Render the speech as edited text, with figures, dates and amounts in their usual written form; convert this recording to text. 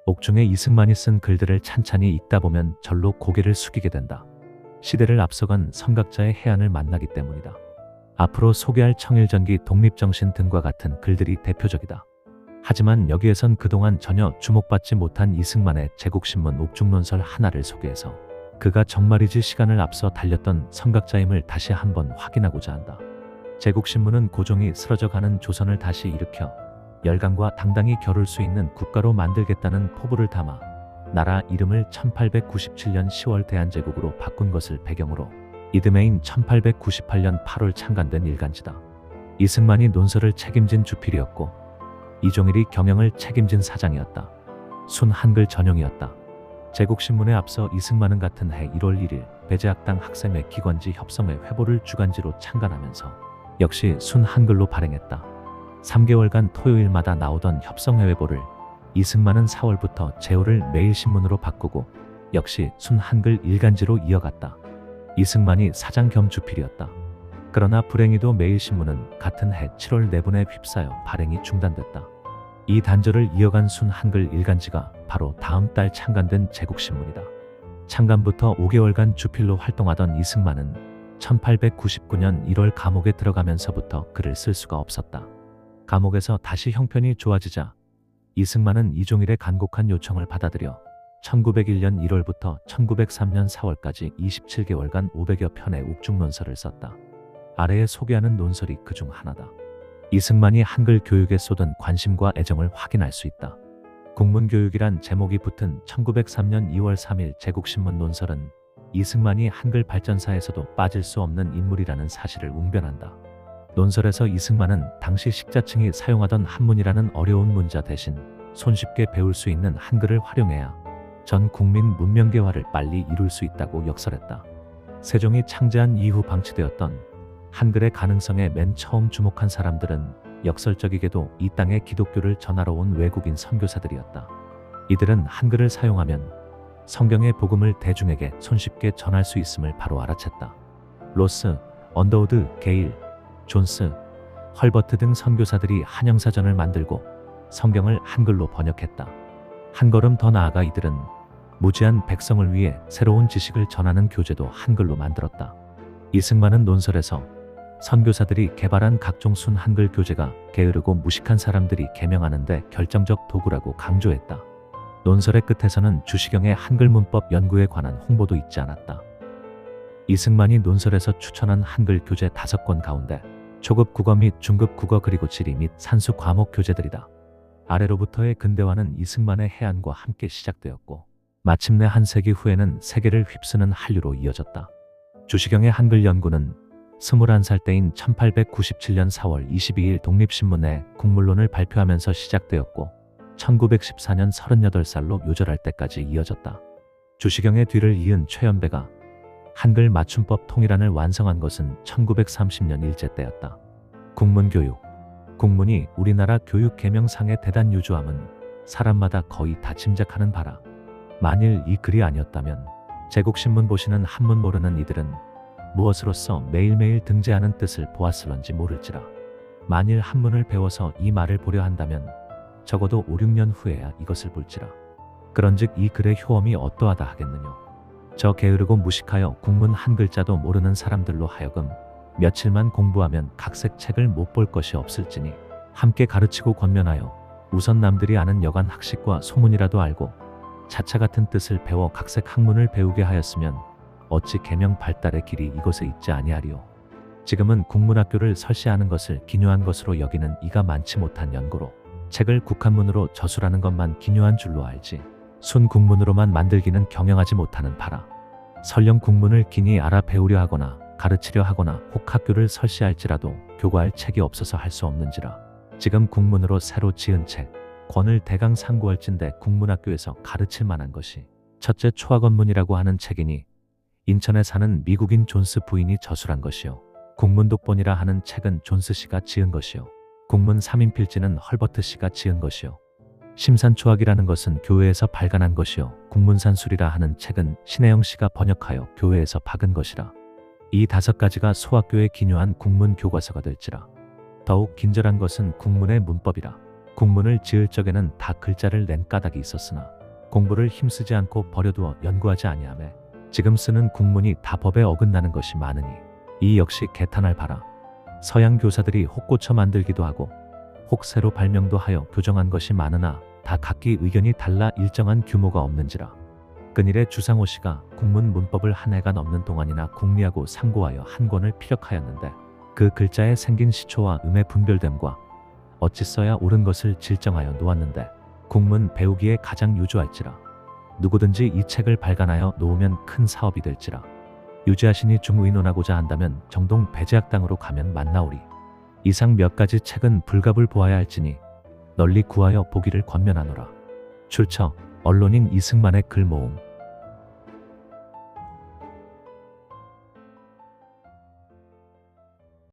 옥중에 이승만이 쓴 글들을 찬찬히 읽다 보면 절로 고개를 숙이게 된다. 시대를 앞서간 선각자의 해안을 만나기 때문이다. 앞으로 소개할 청일전기 독립정신 등과 같은 글들이 대표적이다. 하지만 여기에선 그동안 전혀 주목받지 못한 이승만의 제국신문 옥중론설 하나를 소개해서 그가 정말이지 시간을 앞서 달렸던 선각자임을 다시 한번 확인하고자 한다. 제국신문은 고종이 쓰러져가는 조선을 다시 일으켜 열강과 당당히 겨룰 수 있는 국가로 만들겠다는 포부를 담아 나라 이름을 1897년 10월 대한제국으로 바꾼 것을 배경으로 이듬해인 1898년 8월 창간된 일간지다. 이승만이 논설을 책임진 주필이었고 이종일이 경영을 책임진 사장이었다. 순 한글 전용이었다. 제국신문에 앞서 이승만은 같은 해 1월 1일 배제학당 학생회 기관지 협성회 회보를 주간지로 창간하면서 역시 순 한글로 발행했다. 3개월간 토요일마다 나오던 협성회 회보를 이승만은 4월부터 제호를 매일신문으로 바꾸고 역시 순 한글 일간지로 이어갔다. 이승만이 사장 겸 주필이었다. 그러나 불행히도 매일신문은 같은 해 7월 내분에 휩싸여 발행이 중단됐다. 이 단절을 이어간 순 한글 일간지가 바로 다음 달 창간된 제국신문이다. 창간부터 5개월간 주필로 활동하던 이승만은 1899년 1월 감옥에 들어가면서부터 글을 쓸 수가 없었다. 감옥에서 다시 형편이 좋아지자 이승만은 이종일의 간곡한 요청을 받아들여 1901년 1월부터 1903년 4월까지 27개월간 500여 편의 옥중론설을 썼다. 아래에 소개하는 논설이 그중 하나다. 이승만이 한글 교육에 쏟은 관심과 애정을 확인할 수 있다. 국문교육이란 제목이 붙은 1903년 2월 3일 제국신문 논설은 이승만이 한글 발전사에서도 빠질 수 없는 인물이라는 사실을 웅변한다. 논설에서 이승만은 당시 식자층이 사용하던 한문이라는 어려운 문자 대신 손쉽게 배울 수 있는 한글을 활용해야 전 국민 문명개화를 빨리 이룰 수 있다고 역설했다. 세종이 창제한 이후 방치되었던 한글의 가능성에 맨 처음 주목한 사람들은 역설적이게도 이 땅에 기독교를 전하러 온 외국인 선교사들이었다. 이들은 한글을 사용하면 성경의 복음을 대중에게 손쉽게 전할 수 있음을 바로 알아챘다. 로스, 언더우드, 게일, 존스, 헐버트 등 선교사들이 한영사전을 만들고 성경을 한글로 번역했다. 한 걸음 더 나아가 이들은 무지한 백성을 위해 새로운 지식을 전하는 교재도 한글로 만들었다. 이승만은 논설에서 선교사들이 개발한 각종 순 한글 교재가 게으르고 무식한 사람들이 개명하는데 결정적 도구라고 강조했다. 논설의 끝에서는 주시경의 한글 문법 연구에 관한 홍보도 잊지 않았다. 이승만이 논설에서 추천한 한글 교재 5권 가운데 초급 국어 및 중급 국어 그리고 지리 및 산수 과목 교재들이다. 아래로부터의 근대화는 이승만의 해안과 함께 시작되었고 마침내 한 세기 후에는 세계를 휩쓰는 한류로 이어졌다. 주시경의 한글 연구는 21살 때인 1897년 4월 22일 독립신문에 국문론을 발표하면서 시작되었고 1914년 38살로 요절할 때까지 이어졌다. 주시경의 뒤를 이은 최연배가 한글 맞춤법 통일안을 완성한 것은 1930년 일제 때였다. 국문교육. 국문이 우리나라 교육 개명상의 대단 유조함은 사람마다 거의 다 짐작하는 바라. 만일 이 글이 아니었다면 제국신문 보시는 한문 모르는 이들은 무엇으로써 매일매일 등재하는 뜻을 보았을런지 모를지라. 만일 한문을 배워서 이 말을 보려 한다면 적어도 5, 6년 후에야 이것을 볼지라. 그런즉 이 글의 효험이 어떠하다 하겠느냐. 저 게으르고 무식하여 국문 한 글자도 모르는 사람들로 하여금 며칠만 공부하면 각색 책을 못 볼 것이 없을지니 함께 가르치고 권면하여 우선 남들이 아는 여간 학식과 소문이라도 알고 자차 같은 뜻을 배워 각색 학문을 배우게 하였으면 어찌 계명 발달의 길이 이곳에 있지 아니하리요. 지금은 국문학교를 설시하는 것을 기묘한 것으로 여기는 이가 많지 못한 연고로 책을 국한문으로 저술하는 것만 기묘한 줄로 알지 순 국문으로만 만들기는 경영하지 못하는 바라. 설령 국문을 기니 알아 배우려 하거나 가르치려 하거나 혹 학교를 설시할지라도 교과할 책이 없어서 할 수 없는지라. 지금 국문으로 새로 지은 책 권을 대강 상고할진대 국문학교에서 가르칠 만한 것이 첫째 초학원문이라고 하는 책이니 인천에 사는 미국인 존스 부인이 저술한 것이요. 국문독본이라 하는 책은 존스 씨가 지은 것이요. 국문 3인필지는 헐버트 씨가 지은 것이요. 심산초학이라는 것은 교회에서 발간한 것이요. 국문산술이라 하는 책은 신혜영 씨가 번역하여 교회에서 박은 것이라. 이 5가지가 소학교의 기묘한 국문 교과서가 될지라. 더욱 긴절한 것은 국문의 문법이라. 국문을 지을 적에는 다 글자를 낸 까닭이 있었으나 공부를 힘쓰지 않고 버려두어 연구하지 아니하매 지금 쓰는 국문이 다 법에 어긋나는 것이 많으니 이 역시 개탄할 바라. 서양 교사들이 혹 고쳐 만들기도 하고 혹 새로 발명도 하여 교정한 것이 많으나 다 각기 의견이 달라 일정한 규모가 없는지라. 근일에 주상호 씨가 국문 문법을 한 해가 넘는 동안이나 궁리하고 상고하여 한 권을 피력하였는데 그 글자에 생긴 시초와 음의 분별됨과 어찌 써야 옳은 것을 질정하여 놓았는데 국문 배우기에 가장 유주할지라. 누구든지 이 책을 발간하여 놓으면 큰 사업이 될지라. 유지하시니 중의논하고자 한다면 정동 배제학당으로 가면 만나오리. 이상 몇 가지 책은 불갑을 보아야 할지니 널리 구하여 보기를 권면하노라. 출처 언론인 이승만의 글 모음.